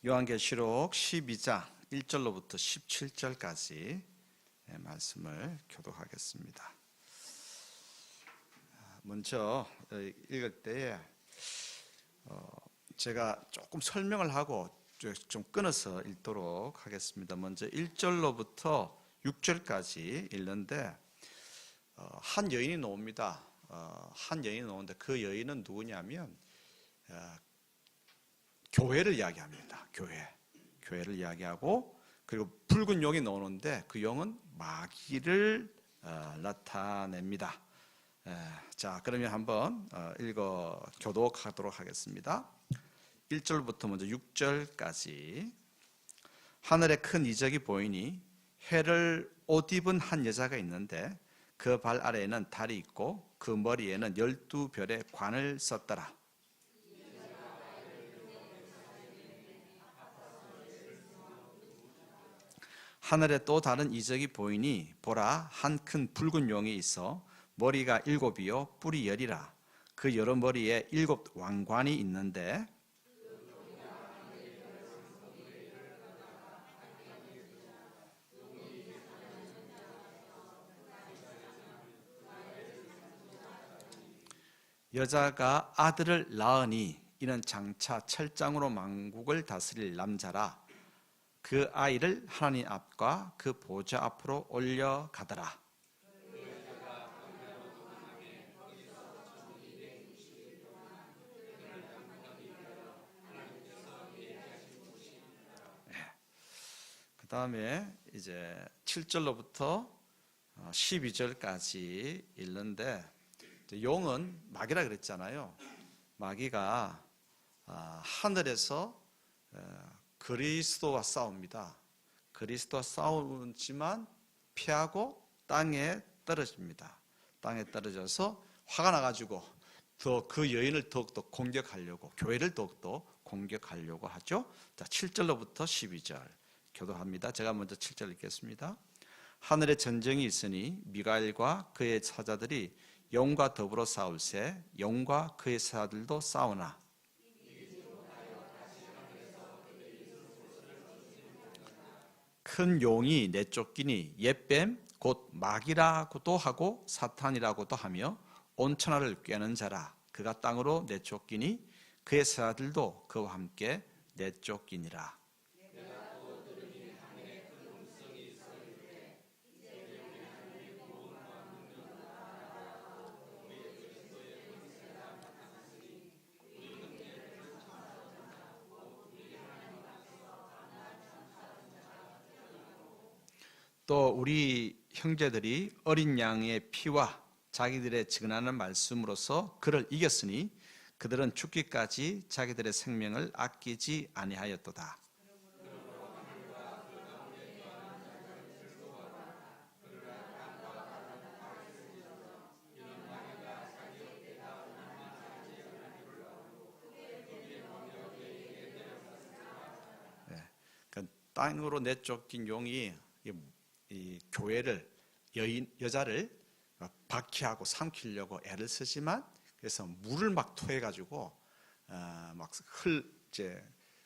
요한계시록 12장 1절로부터 17절까지 말씀을 교독하겠습니다. 먼저 읽을 때에 제가 조금 설명을 하고 좀 끊어서 읽도록 하겠습니다. 먼저 1절로부터 6절까지 읽는데 한 여인이 나옵니다. 한 여인이 나오는데 그 여인은 누구냐면 교회를 이야기합니다. 교회를 이야기하고, 그리고 붉은 용이 나오는데 그 용은 마귀를 나타냅니다. 자, 그러면 한번 교독하도록 하겠습니다. 1절부터 먼저 6절까지. 하늘에 큰 이적이 보이니 해를 옷 입은 한 여자가 있는데 그 발 아래에는 달이 있고 그 머리에는 12별의 관을 썼더라. 하늘에 또 다른 이적이 보이니 보라, 한 큰 붉은 용이 있어 머리가 7이요 뿔이 10이라. 그 여러 머리에 7 왕관이 있는데 여자가 아들을 낳으니 이는 장차 철장으로 만국을 다스릴 남자라. 그 아이를 하나님 앞과 그 보좌 앞으로 올려가더라. 그 다음에 이제 7절로부터 12절까지 읽는데, 용은 마귀라 그랬잖아요. 마귀가 하늘에서 그리스도와 싸웁니다. 그리스도와 싸우지만 피하고 땅에 떨어집니다. 땅에 떨어져서 화가 나가지고 더 그 여인을 더욱더 공격하려고, 교회를 더욱더 공격하려고 하죠. 자, 7절로부터 12절 교독합니다. 제가 먼저 7절 읽겠습니다. 하늘에 전쟁이 있으니 미가엘과 그의 사자들이 용과 더불어 싸울세 용과 그의 사자들도 싸우나 큰 용이 내쫓기니 옛뱀 곧 마귀라고도 하고 사탄이라고도 하며 온 천하를 꿰는 자라. 그가 땅으로 내쫓기니 그의 사자들도 그와 함께 내쫓기니라. 또 우리 형제들이 어린 양의 피와 자기들의 증언하는 말씀으로서 그를 이겼으니 그들은 죽기까지 자기들의 생명을 아끼지 아니하였도다. 땅으로 내쫓긴 용이 이 교회를, 여자를 박해하고 삼키려고 애를 쓰지만, 그래서 물을 막 토해가지고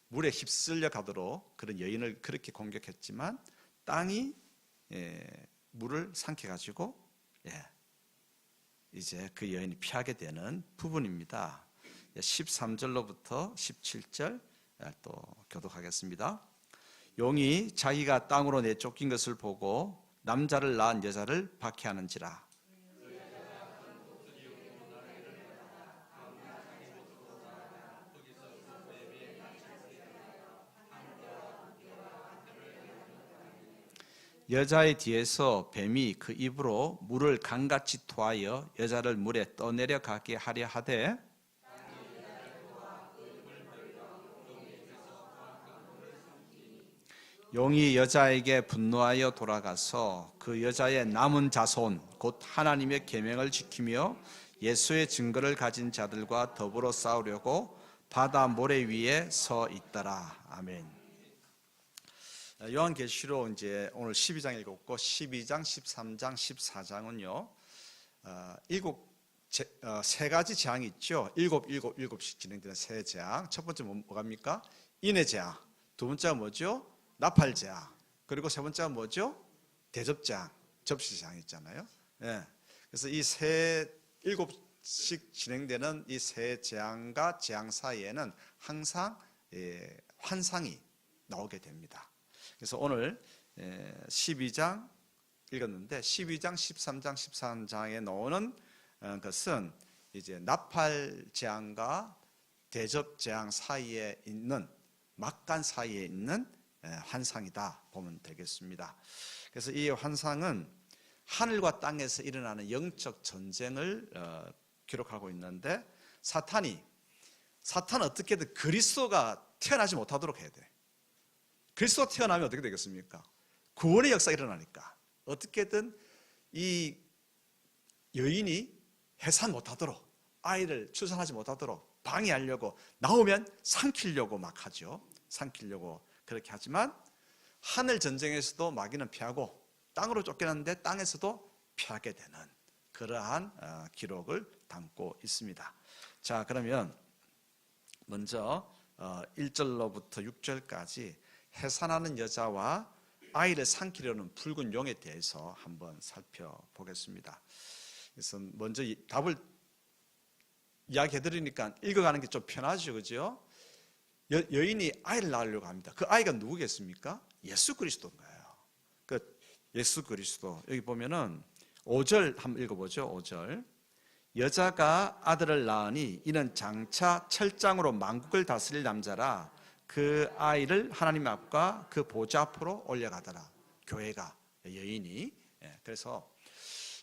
물에 휩쓸려 가도록 그런 여인을 그렇게 공격했지만 땅이 물을 삼켜가지고 이제 그 여인이 피하게 되는 부분입니다. 13절로부터 17절 또 교독하겠습니다. 용이 자기가 땅으로 내쫓긴 것을 보고 남자를 낳은 여자를 박해하는지라. 여자의 뒤에서 뱀이 그 입으로 물을 강같이 토하여 여자를 물에 떠내려가게 하려 하되 용이 여자에게 분노하여 돌아가서 그 여자의 남은 자손 곧 하나님의 계명을 지키며 예수의 증거를 가진 자들과 더불어 싸우려고 바다 모래 위에 서 있더라. 아멘. 요한계시록 이제 오늘 12장 읽었고 12장, 13장, 14장은요 세 가지 재앙이 있죠. 일곱씩 진행되는 세 재앙. 첫 번째 뭐갑니까? 인의 재앙. 두 번째가 뭐죠? 나팔재앙. 그리고 세 번째가 뭐죠? 대접재앙, 접시재앙 있잖아요. 예. 그래서 이 일곱씩 진행되는 이 세 재앙과 재앙 사이에는 항상 환상이 나오게 됩니다. 그래서 오늘 12장 읽었는데 12장, 13장, 14장에 나오는 것은 이제 나팔 재앙과 대접 재앙 사이에 있는 막간 사이에 있는 환상이다 보면 되겠습니다. 그래서 이 환상은 하늘과 땅에서 일어나는 영적 전쟁을 기록하고 있는데 사탄은 어떻게든 그리스도가 태어나지 못하도록 해야 돼. 그리스도가 태어나면 어떻게 되겠습니까? 구원의 역사가 일어나니까 어떻게든 이 여인이 해산 못하도록, 아이를 출산하지 못하도록 방해하려고, 나오면 삼키려고 막 하죠. 삼키려고 그렇게 하지만 하늘 전쟁에서도 마귀는 피하고 땅으로 쫓겨났는데 땅에서도 피하게 되는 그러한 기록을 담고 있습니다. 자, 그러면 먼저 1절로부터 6절까지 해산하는 여자와 아이를 삼키려는 붉은 용에 대해서 한번 살펴보겠습니다. 그래서 먼저 답을 이야기해드리니까 읽어가는 게 좀 편하죠, 그죠? 여인이 아이를 낳으려고 합니다. 그 아이가 누구겠습니까? 예수 그리스도인가요? 그 예수 그리스도. 여기 보면은 5절 한번 읽어보죠. 5절. 여자가 아들을 낳으니 이는 장차 철장으로 만국을 다스릴 남자라. 그 아이를 하나님 앞과 그 보좌 앞으로 올려가더라. 교회가, 여인이. 그래서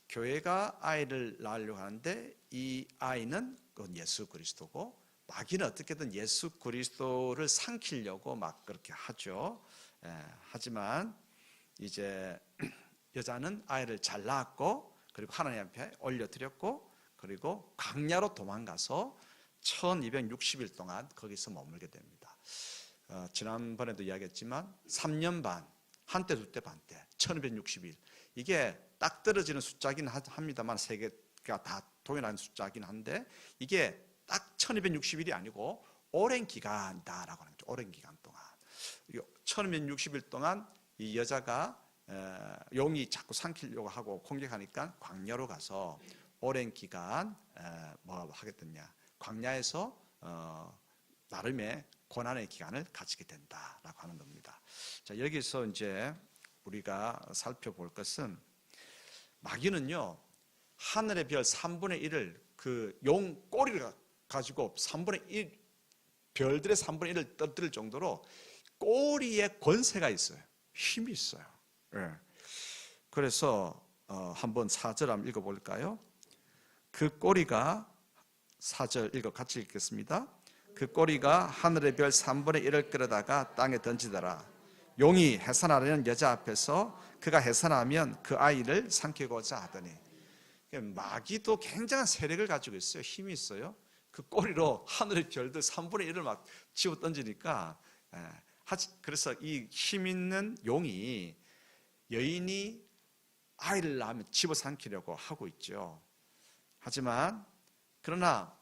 교회가 아이를 낳으려고 하는데 이 아이는 그건 예수 그리스도고, 마귀는 어떻게든 예수 그리스도를 삼키려고 막 그렇게 하죠. 하지만 이제 여자는 아이를 잘 낳았고, 그리고 하나님 앞에 올려드렸고, 그리고 광야로 도망가서 1260일 동안 거기서 머물게 됩니다. 지난번에도 이야기했지만 3년 반, 한때 두때 반때 1260일, 이게 딱 떨어지는 숫자긴 합니다만 세계가 다 동일한 숫자긴 한데 이게 딱 1260일이 아니고 오랜 기간이다라고 하는 거죠. 오랜 기간 동안 1260일 동안 이 여자가 용이 자꾸 삼키려고 하고 공격하니까 광야로 가서 오랜 기간 뭐 하겠느냐, 광야에서 나름의 고난의 기간을 가지게 된다라고 하는 겁니다. 자, 여기서 이제 우리가 살펴볼 것은 마귀는요, 하늘의 별 3분의 1을 그 용 꼬리를 가지고 3분의 1, 별들의 3분의 1을 떨어뜨릴 정도로 꼬리에 권세가 있어요. 힘이 있어요. 그래서 한번 4절 한번 읽어볼까요? 그 꼬리가, 4절 같이 읽겠습니다. 그 꼬리가 하늘의 별 3분의 1을 끌어다가 땅에 던지더라. 용이 해산하려는 여자 앞에서 그가 해산하면 그 아이를 삼키고자 하더니, 마귀도 굉장한 세력을 가지고 있어요. 힘이 있어요. 그 꼬리로 하늘의 별들 3분의 1을 막 집어 던지니까, 그래서 이 힘 있는 용이 여인이 아이를 낳으면 집어 삼키려고 하고 있죠. 하지만 그러나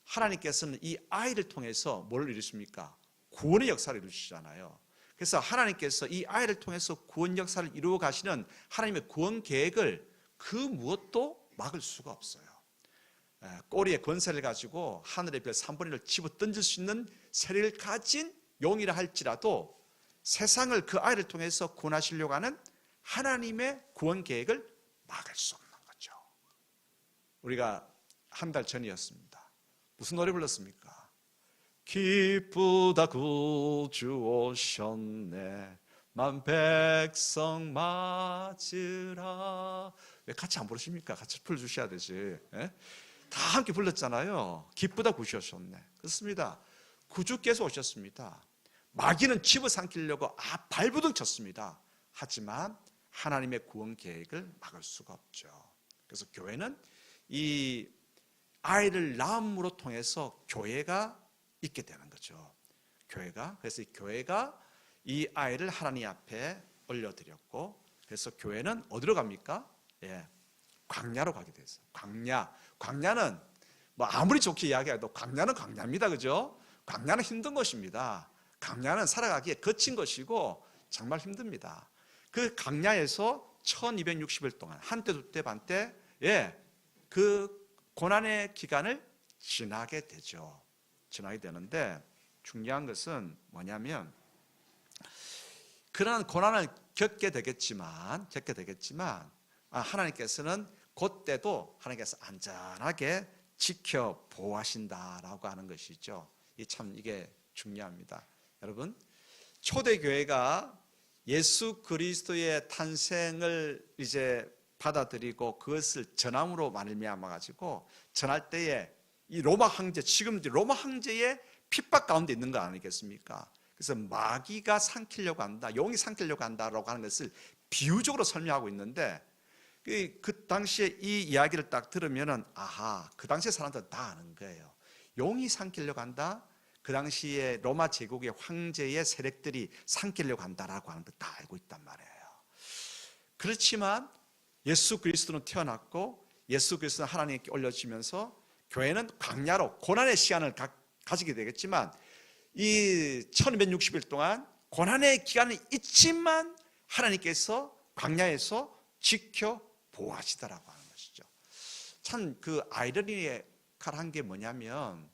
하나님께서는 이 아이를 통해서 뭘 이루십니까? 구원의 역사를 이루시잖아요. 그래서 하나님께서 이 아이를 통해서 구원 역사를 이루어 가시는 하나님의 구원 계획을 그 무엇도 막을 수가 없어요. 꼬리에 권세를 가지고 하늘의 별 3분의 1을 집어 던질 수 있는 세력을 가진 용이라 할지라도 세상을 그 아이를 통해서 구원하시려고 하는 하나님의 구원 계획을 막을 수 없는 거죠. 우리가 한 달 전이었습니다. 무슨 노래 불렀습니까? 기쁘다 구주 오셨네, 만 백성 맞으라. 왜 같이 안 부르십니까? 같이 불러주셔야 되지. 다 함께 불렀잖아요. 기쁘다 구주 오셨네. 그렇습니다. 구주께서 오셨습니다. 마귀는 집어삼키려고 발부둥 쳤습니다. 하지만 하나님의 구원 계획을 막을 수가 없죠. 그래서 교회는 이 아이를 낳음으로 통해서 교회가 있게 되는 거죠. 그래서 교회가 이 아이를 하나님 앞에 올려드렸고, 그래서 교회는 어디로 갑니까? 광야로 가게 됐어요. 광야는 뭐 아무리 좋게 이야기해도 광야는 광야입니다. 그죠? 광야는 힘든 것입니다. 강야는 살아가기에 거친 것이고 정말 힘듭니다. 그 강야에서 1260일 동안 한때 두때 반때 그 고난의 기간을 지나게 되죠. 지나게 되는데 중요한 것은 뭐냐면 그러한 고난을 겪게 되겠지만 하나님께서는 그때도 하나님께서 안전하게 지켜 보호하신다라고 하는 것이죠. 이게 중요합니다. 여러분, 초대교회가 예수 그리스도의 탄생을 이제 받아들이고 그것을 전함으로 말미암아 가지고 전할 때에 이 로마 황제, 지금 로마 황제의 핍박 가운데 있는 거 아니겠습니까? 그래서 마귀가 삼키려고 한다, 용이 삼키려고 한다라고 하는 것을 비유적으로 설명하고 있는데 그 당시에 이 이야기를 딱 들으면은 아하, 그 당시에 사람들은 다 아는 거예요. 용이 삼키려고 한다. 그 당시에 로마 제국의 황제의 세력들이 삼키려고 한다라고 하는 걸 다 알고 있단 말이에요. 그렇지만 예수 그리스도는 태어났고 예수 그리스도는 하나님께 올려지면서 교회는 광야로 고난의 시간을 가지게 되겠지만 이 1260일 동안 고난의 기간이 있지만 하나님께서 광야에서 지켜 보호하시더라고 하는 것이죠. 참 그 아이러니컬한 게 뭐냐면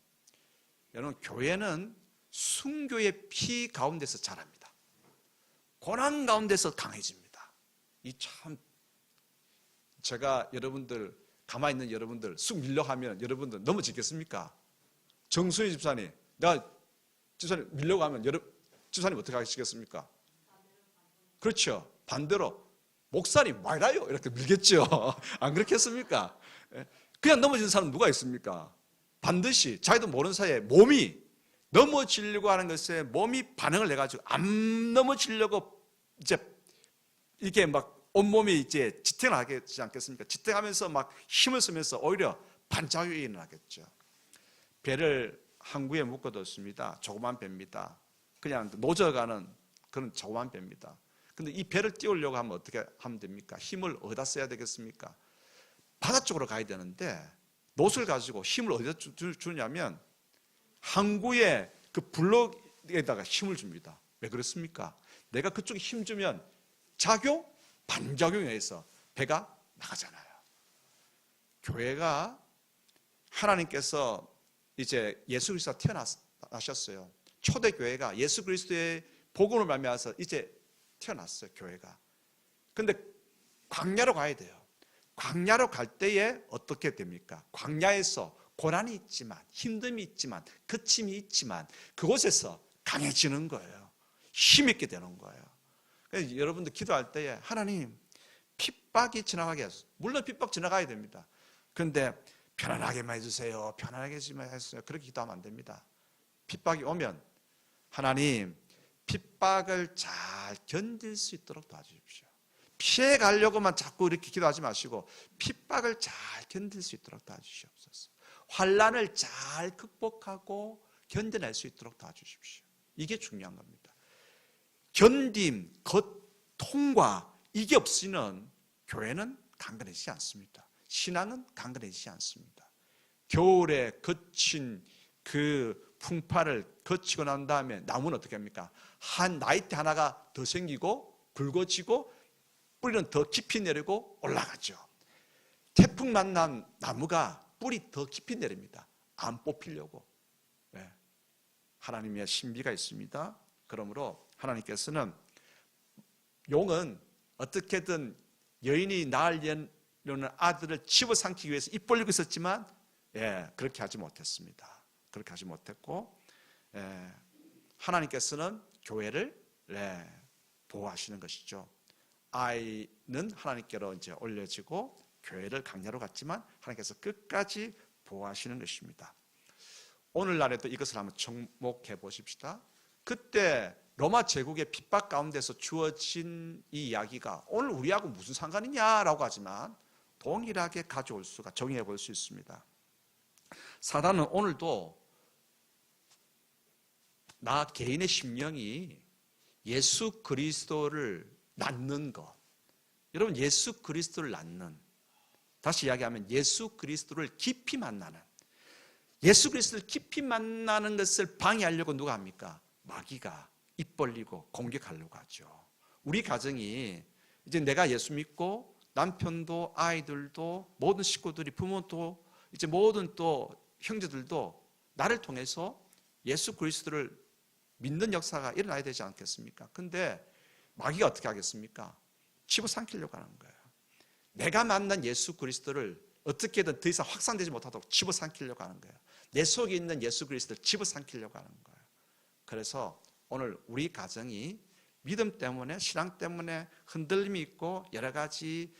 여러분, 교회는 순교의 피 가운데서 자랍니다. 고난 가운데서 강해집니다. 이 참 제가 여러분들 가만히 있는 여러분들 쑥 밀려 하면 여러분들 넘어지겠습니까? 정순희 집사님, 내가 집사님 밀려고 하면 집사님 어떻게 하시겠습니까? 그렇죠. 반대로 목사님 말아요 이렇게 밀겠죠. 안 그렇겠습니까? 그냥 넘어지는 사람 누가 있습니까? 반드시 자기도 모르는 사이에 몸이 넘어지려고 하는 것에 몸이 반응을 해가지고 안 넘어지려고 이제 이게 막 온몸이 이제 지탱을 하지 않겠습니까? 지탱하면서 막 힘을 쓰면서 오히려 반작용이 일어나겠죠. 배를 항구에 묶어뒀습니다. 조그만 배입니다. 그냥 노져가는 그런 조그만 배입니다. 근데 이 배를 띄우려고 하면 어떻게 하면 됩니까? 힘을 어디다 써야 되겠습니까? 바다 쪽으로 가야 되는데 노를 가지고 힘을 어디다 주냐면 항구의 그 블록에다가 힘을 줍니다. 왜 그렇습니까? 내가 그쪽에 힘 주면 작용, 반작용에 의해서 배가 나가잖아요. 교회가 하나님께서 이제 예수 그리스도가 태어나셨어요. 초대교회가 예수 그리스도의 복음을 말미암아서 이제 태어났어요, 교회가. 근데 광야로 가야 돼요. 광야로 갈 때에 어떻게 됩니까? 광야에서 고난이 있지만, 힘듦이 있지만, 거침이 있지만 그곳에서 강해지는 거예요. 힘있게 되는 거예요. 그래서 여러분들 기도할 때에 하나님 핍박이 지나가게 하소서. 물론 핍박 지나가야 됩니다. 그런데 편안하게만 해주세요. 편안하게만 해주세요. 그렇게 기도하면 안 됩니다. 핍박이 오면 하나님 핍박을 잘 견딜 수 있도록 도와주십시오. 피해 가려고만 자꾸 이렇게 기도하지 마시고 핍박을 잘 견딜 수 있도록 도와주시옵소서. 환난을 잘 극복하고 견뎌낼 수 있도록 도와주십시오. 이게 중요한 겁니다. 견딤, 통과 이게 없이는 교회는 강건해지지 않습니다. 신앙은 강건해지지 않습니다. 겨울에 거친 그 풍파를 거치고 난 다음에 나무는 어떻게 합니까? 한 나이대 하나가 더 생기고 굵어지고 뿌리는 더 깊이 내리고 올라가죠. 태풍 만난 나무가 뿌리 더 깊이 내립니다. 안 뽑히려고. 네. 하나님의 신비가 있습니다. 그러므로 하나님께서는 용은 어떻게든 여인이 낳으려는 아들을 집어삼키기 위해서 입 벌리고 있었지만 그렇게 하지 못했습니다. 그렇게 하지 못했고 하나님께서는 교회를 보호하시는 것이죠. 아이는 하나님께로 이제 올려지고 교회를 강야로 갔지만 하나님께서 끝까지 보호하시는 것입니다. 오늘날에도 이것을 한번 접목해 보십시다. 그때 로마 제국의 핍박 가운데서 주어진 이 이야기가 오늘 우리하고 무슨 상관이냐라고 하지만 동일하게 가져올 수가 정의해 볼 수 있습니다. 사단은 오늘도 나 개인의 심령이 예수 그리스도를 낳는 것, 여러분 예수 그리스도를 낳는, 다시 이야기하면 예수 그리스도를 깊이 만나는, 예수 그리스도를 깊이 만나는 것을 방해하려고 누가 합니까? 마귀가 입 벌리고 공격하려고 하죠. 우리 가정이 이제 내가 예수 믿고 남편도 아이들도 모든 식구들이 부모도 이제 모든 또 형제들도 나를 통해서 예수 그리스도를 믿는 역사가 일어나야 되지 않겠습니까? 근데 마귀가 어떻게 하겠습니까? 집어삼키려고 하는 거예요. 내가 만난 예수 그리스도를 어떻게든 더 이상 확산되지 못하도록 집어삼키려고 하는 거예요. 내 속에 있는 예수 그리스도를 집어삼키려고 하는 거예요. 그래서 오늘 우리 가정이 믿음 때문에, 신앙 때문에 흔들림이 있고 여러 가지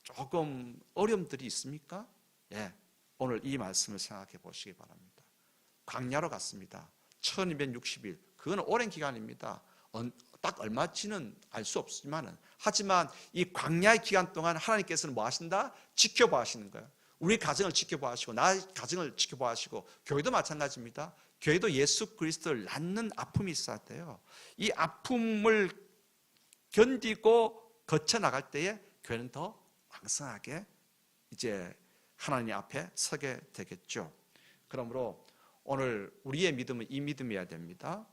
조금 어려움들이 있습니까? 예, 오늘 이 말씀을 생각해 보시기 바랍니다. 광야로 갔습니다. 1260일. 그건 오랜 기간입니다. 딱 얼마치는 알 수 없지만, 하지만 이 광야의 기간 동안 하나님께서는 뭐 하신다? 지켜봐 하시는 거예요. 우리 가정을 지켜봐 하시고 나의 가정을 지켜봐 하시고, 교회도 마찬가지입니다. 교회도 예수 그리스도를 낳는 아픔이 있어야 돼요. 이 아픔을 견디고 거쳐나갈 때에 교회는 더 왕성하게 이제 하나님 앞에 서게 되겠죠. 그러므로 오늘 우리의 믿음은 이 믿음이어야 됩니다.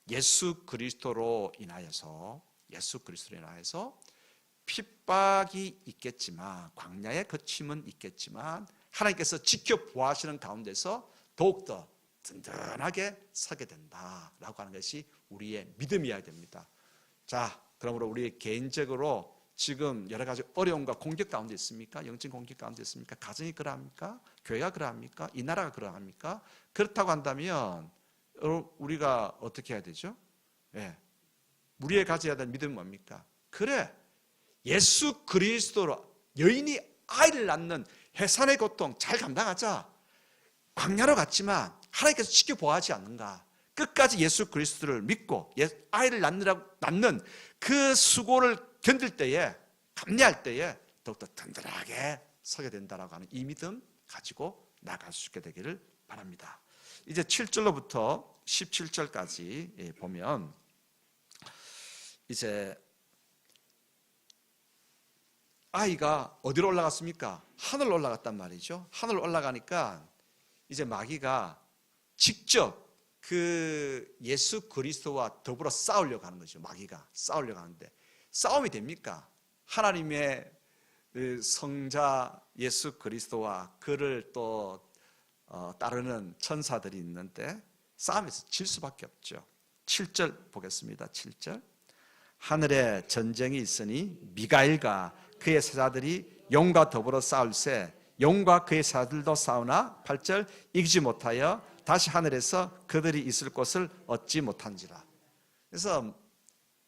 예수 그리스도로 인하여서 핍박이 있겠지만, 광야의 거침은 있겠지만 하나님께서 지켜보아하시는 가운데서 더욱더 든든하게 서게 된다라고 하는 것이 우리의 믿음이어야 됩니다. 자, 그러므로 우리 개인적으로 지금 여러 가지 어려움과 공격 가운데 있습니까? 영적 공격 가운데 있습니까? 가정이 그러합니까? 교회가 그러합니까? 이 나라가 그러합니까? 그렇다고 한다면 우리가 어떻게 해야 되죠? 예. 우리의 가져야 될 믿음은 뭡니까? 그래, 예수 그리스도로 여인이 아이를 낳는 해산의 고통 잘 감당하자. 광야로 갔지만 하나님께서 지켜보아하지 않는가? 끝까지 예수 그리스도를 믿고 아이를 낳는 그 수고를 견딜 때에, 감내할 때에 더욱더 든든하게 서게 된다라고 하는 이 믿음 가지고 나갈 수 있게 되기를 바랍니다. 이제 7절로부터 17절까지 보면 이제 아이가 어디로 올라갔습니까? 하늘로 올라갔단 말이죠. 하늘 올라가니까 이제 마귀가 직접 그 예수 그리스도와 더불어 싸우려고 하는 거죠. 마귀가 싸우려고 하는데 싸움이 됩니까? 하나님의 성자 예수 그리스도와 그를 또 따르는 천사들이 있는데 싸움에서 질 수밖에 없죠. 7절 보겠습니다. 7절. 하늘에 전쟁이 있으니 미가엘과 그의 사자들이 용과 더불어 싸울세 용과 그의 사자들도 싸우나 8절. 이기지 못하여 다시 하늘에서 그들이 있을 곳을 얻지 못한지라. 그래서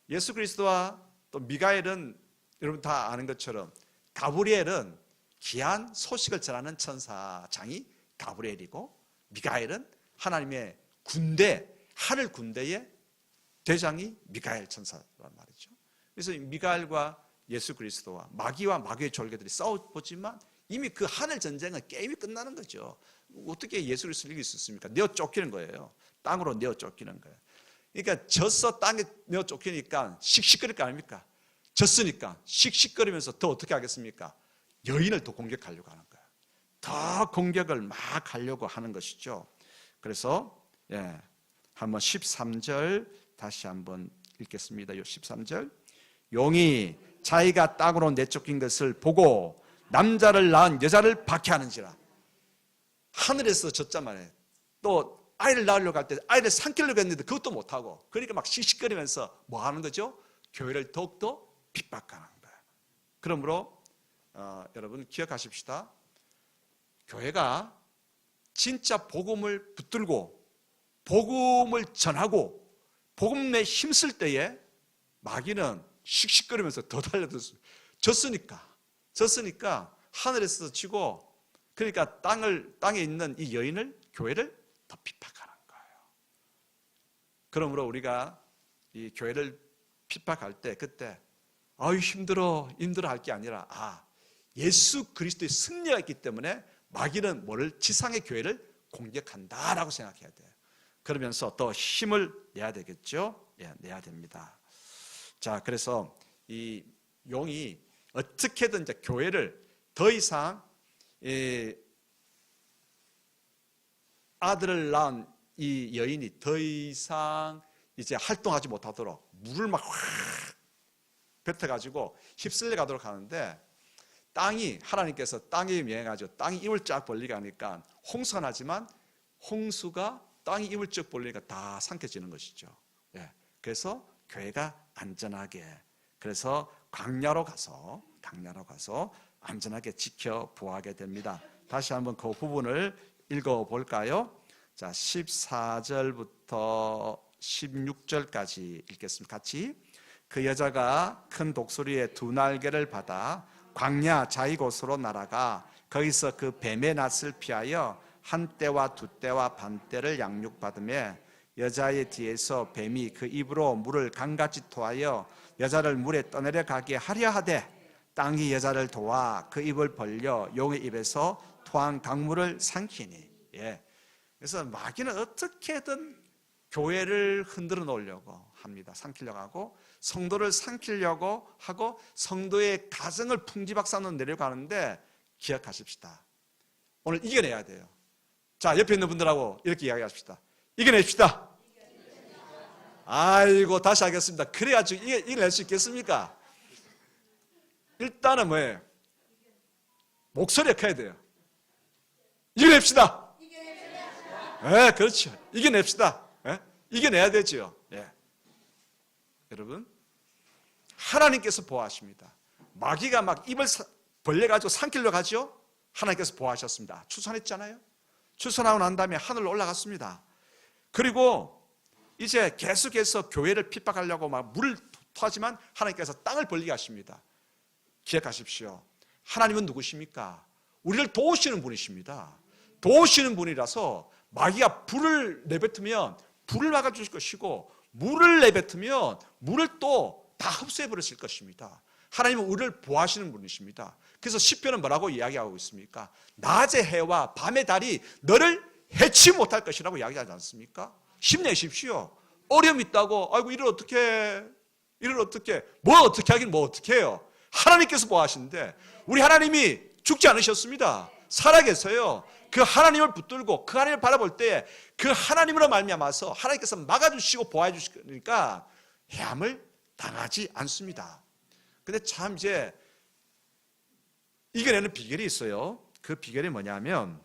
예수 그리스도와 또 미가엘은 여러분 다 아는 것처럼, 가브리엘은 귀한 소식을 전하는 천사장이 가브리엘이고, 미가엘은 하나님의 군대, 하늘 군대의 대장이 미가엘 천사란 말이죠. 그래서 미가엘과 예수 그리스도와 마귀와 마귀의 졸개들이 싸워보지만 이미 그 하늘 전쟁은 게임이 끝나는 거죠. 어떻게 예수 그리스도를 이길 수 있습니까? 내어 쫓기는 거예요. 땅으로 내어 쫓기는 거예요. 그러니까 져서 땅에 내어 쫓기니까 씩씩거릴 거 아닙니까? 졌으니까 씩씩거리면서 더 어떻게 하겠습니까? 여인을 더 공격하려고 하는 거예요. 더 공격을 막 하려고 하는 것이죠. 그래서 한번 13절 다시 한번 읽겠습니다. 13절. 용이 자기가 땅으로 내쫓긴 것을 보고 남자를 낳은 여자를 박해하는지라. 하늘에서 졌잖아요. 또 아이를 낳으려고 할 때 아이를 삼키려고 했는데 그것도 못하고, 그러니까 막 씩씩거리면서 뭐 하는 거죠? 교회를 더욱더 핍박하는 거예요. 그러므로 여러분 기억하십시다. 교회가 진짜 복음을 붙들고 복음을 전하고 복음에 힘쓸 때에 마귀는 씩씩거리면서 더 달려들었어요. 졌으니까 하늘에서 치고, 그러니까 땅에 있는 이 여인을, 교회를 더 핍박하는 거예요. 그러므로 우리가 이 교회를 핍박할 때 그때 아유 힘들어 할 게 아니라 예수 그리스도의 승리가 있기 때문에 마귀는 뭐를, 지상의 교회를 공격한다라고 생각해야 돼요. 그러면서 더 힘을 내야 되겠죠. 내야 됩니다. 자, 그래서 이 용이 어떻게든 이제 교회를 더 이상 아들을 낳은 이 여인이 더 이상 이제 활동하지 못하도록 물을 막 확 뱉어가지고 휩쓸려 가도록 하는데, 땅이, 하나님께서 땅에 명해가지고 땅이 입을 쫙 벌리게 하니까 홍수가 나지만 홍수가 땅이 입을 쭉 벌리니까 다 삼켜지는 것이죠. 예. 그래서 교회가 안전하게, 그래서 광야로 가서 안전하게 지켜보아하게 됩니다. 다시 한번 그 부분을 읽어볼까요? 자, 14절부터 16절까지 읽겠습니다. 같이. 그 여자가 큰 독수리의 두 날개를 받아 광야 자기 곳으로 날아가 거기서 그 뱀의 낯을 피하여 한 떼와 두 떼와 반 떼를 양육받으며 여자의 뒤에서 뱀이 그 입으로 물을 강같이 토하여 여자를 물에 떠내려 가게 하려 하되 땅이 여자를 도와 그 입을 벌려 용의 입에서 토한 강물을 삼키니. 예. 그래서 마귀는 어떻게든 교회를 흔들어 놓으려고 합니다. 삼키려고 하고 성도를 삼키려고 하고 성도의 가정을 풍지박산으로 내려고 하는데, 기억하십시다. 오늘 이겨내야 돼요. 자, 옆에 있는 분들하고 이렇게 이야기합시다. 이겨냅시다. 아이고, 다시 하겠습니다. 그래가지고 이겨낼 수 있겠습니까? 일단은 뭐예요? 목소리가 커야 돼요. 이겨냅시다. 네, 그렇죠. 이겨냅시다. 네? 이겨내야 되죠. 네. 여러분, 하나님께서 보호하십니다. 마귀가 막 입을 벌려가지고 삼키려고 하죠. 하나님께서 보호하셨습니다. 출산했잖아요. 출산하고 난 다음에 하늘로 올라갔습니다. 그리고 이제 계속해서 교회를 핍박하려고 막 물을 토하지만 하나님께서 땅을 벌리게 하십니다. 기억하십시오. 하나님은 누구십니까? 우리를 도우시는 분이십니다. 도우시는 분이라서 마귀가 불을 내뱉으면 불을 막아주실 것이고, 물을 내뱉으면 물을 또 다 흡수해 버리실 것입니다. 하나님은 우리를 보호하시는 분이십니다. 그래서 시편은 뭐라고 이야기하고 있습니까? 낮의 해와 밤의 달이 너를 해치 못할 것이라고 이야기하지 않습니까? 힘내십시오. 어려움 있다고 아이고 이를 어떻게 뭐 어떻게 하긴 뭐 어떻게 해요. 하나님께서 보호하시는데, 우리 하나님이 죽지 않으셨습니다. 살아계세요. 그 하나님을 붙들고 그 하나님을 바라볼 때 그 하나님으로 말미암아서 하나님께서 막아주시고 보호해 주시니까 해함을 당하지 않습니다. 근데 참 이제 이겨내는 비결이 있어요. 그 비결이 뭐냐면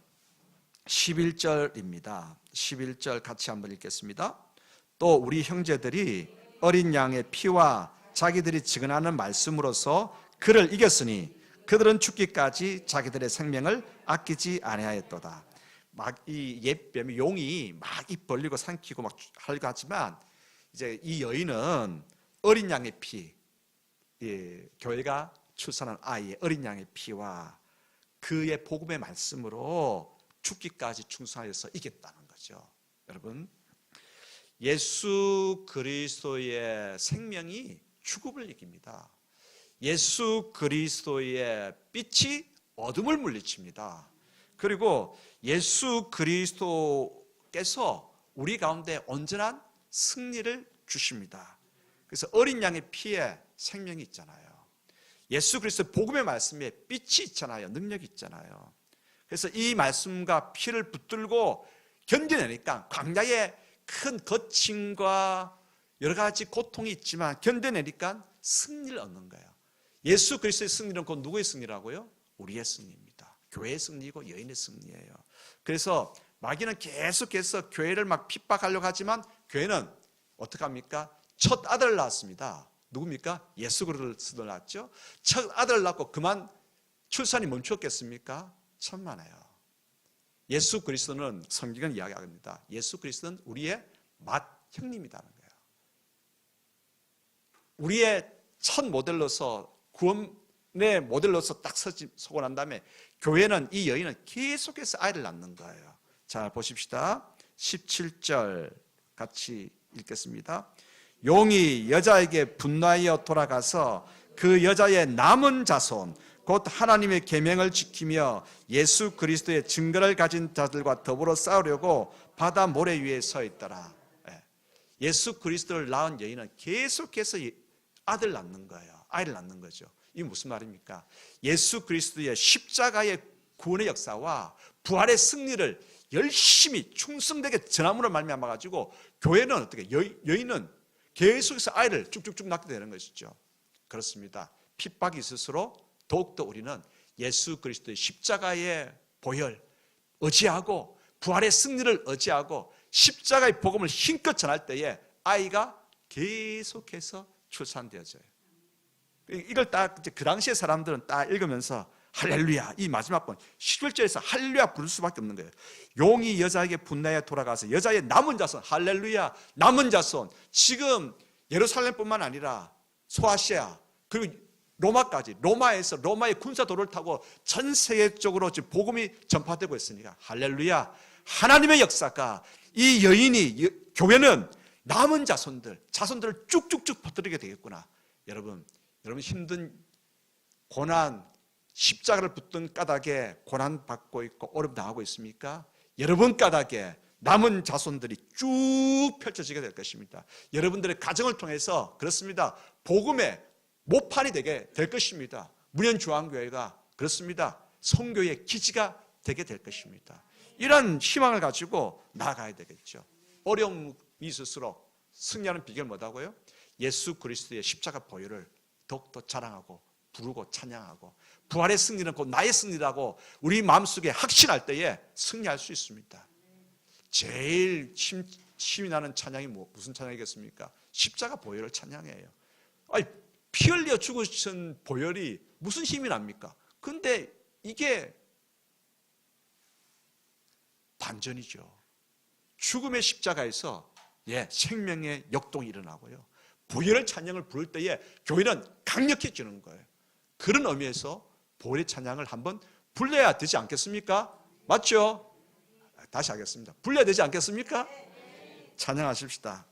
11절입니다. 11절 같이 한번 읽겠습니다. 또 우리 형제들이 어린 양의 피와 자기들이 증언하는 말씀으로서 그를 이겼으니 그들은 죽기까지 자기들의 생명을 아끼지 아니하였도다. 막 이 옛뱀이 용이 막 입 벌리고 삼키고 막 하려고 하지만 이제 이 여인은 어린 양의 피, 교회가 출산한 아이의 어린 양의 피와 그의 복음의 말씀으로 죽기까지 충성하여서 이겼다는 거죠. 여러분, 예수 그리스도의 생명이 죽음을 이깁니다. 예수 그리스도의 빛이 어둠을 물리칩니다. 그리고 예수 그리스도께서 우리 가운데 온전한 승리를 주십니다. 그래서 어린 양의 피에 생명이 있잖아요. 예수 그리스도의 복음의 말씀에 빛이 있잖아요. 능력이 있잖아요. 그래서 이 말씀과 피를 붙들고 견뎌내니까 광야에 큰 거침과 여러 가지 고통이 있지만 견뎌내니까 승리를 얻는 거예요. 예수 그리스도의 승리는 곧 누구의 승리라고요? 우리의 승리입니다. 교회의 승리고 여인의 승리예요. 그래서 마귀는 계속해서 교회를 막 핍박하려고 하지만 교회는 어떻게 합니까? 첫 아들을 낳았습니다. 누굽니까? 예수 그리스도를 낳았죠. 첫 아들을 낳고 그만 출산이 멈췄겠습니까? 천만에요. 예수 그리스도는 성경은 이야기합니다. 예수 그리스도는 우리의 맏형님이라는 거예요. 우리의 첫 모델로서 구원의 모델로서 딱 서고 난 다음에 교회는 이 여인은 계속해서 아이를 낳는 거예요. 자, 보십시다. 17절 같이 읽겠습니다. 용이 여자에게 분노하여 돌아가서 그 여자의 남은 자손 곧 하나님의 계명을 지키며 예수 그리스도의 증거를 가진 자들과 더불어 싸우려고 바다 모래 위에 서 있더라. 예수 그리스도를 낳은 여인은 계속해서 아들 낳는 거예요. 아이를 낳는 거죠. 이게 무슨 말입니까? 예수 그리스도의 십자가의 구원의 역사와 부활의 승리를 열심히 충성되게 전함으로 말미암아 가지고 교회는 어떻게 여인은 계속해서 아이를 쭉쭉쭉 낳게 되는 것이죠. 그렇습니다. 핍박이 있을수록 더욱더 우리는 예수 그리스도의 십자가의 보혈 의지하고 부활의 승리를 의지하고 십자가의 복음을 힘껏 전할 때에 아이가 계속해서 출산되어져요. 이걸 딱 그 당시의 사람들은 딱 읽으면서 할렐루야, 이 마지막 번 11절에서 할렐루야 부를 수밖에 없는 거예요. 용이 여자에게 분노하여 돌아가서 여자의 남은 자손, 할렐루야, 남은 자손. 지금 예루살렘뿐만 아니라 소아시아 그리고 로마까지, 로마에서 로마의 군사도를 타고 전 세계적으로 지금 복음이 전파되고 있으니까 할렐루야, 하나님의 역사가 이 여인이, 교회는 남은 자손들을 쭉쭉쭉 퍼뜨리게 되겠구나. 여러분 힘든 고난, 십자가를 붙든 까닭에 고난 받고 있고 어려움 당하고 있습니까? 여러분 까닭에 남은 자손들이 쭉 펼쳐지게 될 것입니다. 여러분들의 가정을 통해서 그렇습니다. 복음의 모판이 되게 될 것입니다. 문현중앙교회가 그렇습니다. 선교의 기지가 되게 될 것입니다. 이런 희망을 가지고 나아가야 되겠죠. 어려움이 있을수록 승리하는 비결 뭐다고요? 예수 그리스도의 십자가 보혈을 더욱더 자랑하고 부르고 찬양하고 부활의 승리는 곧 나의 승리라고 우리 마음속에 확신할 때에 승리할 수 있습니다. 제일 힘이 나는 찬양이 무슨 찬양이겠습니까? 십자가 보혈을 찬양해요. 아니, 피 흘려 죽으신 보혈이 무슨 힘이 납니까? 근데 이게 반전이죠. 죽음의 십자가에서 생명의 역동이 일어나고요. 보혈의 찬양을 부를 때에 교회는 강력해지는 거예요. 그런 의미에서 보혈의 찬양을 한번 불러야 되지 않겠습니까? 맞죠? 다시 하겠습니다. 불러야 되지 않겠습니까? 찬양하십시다.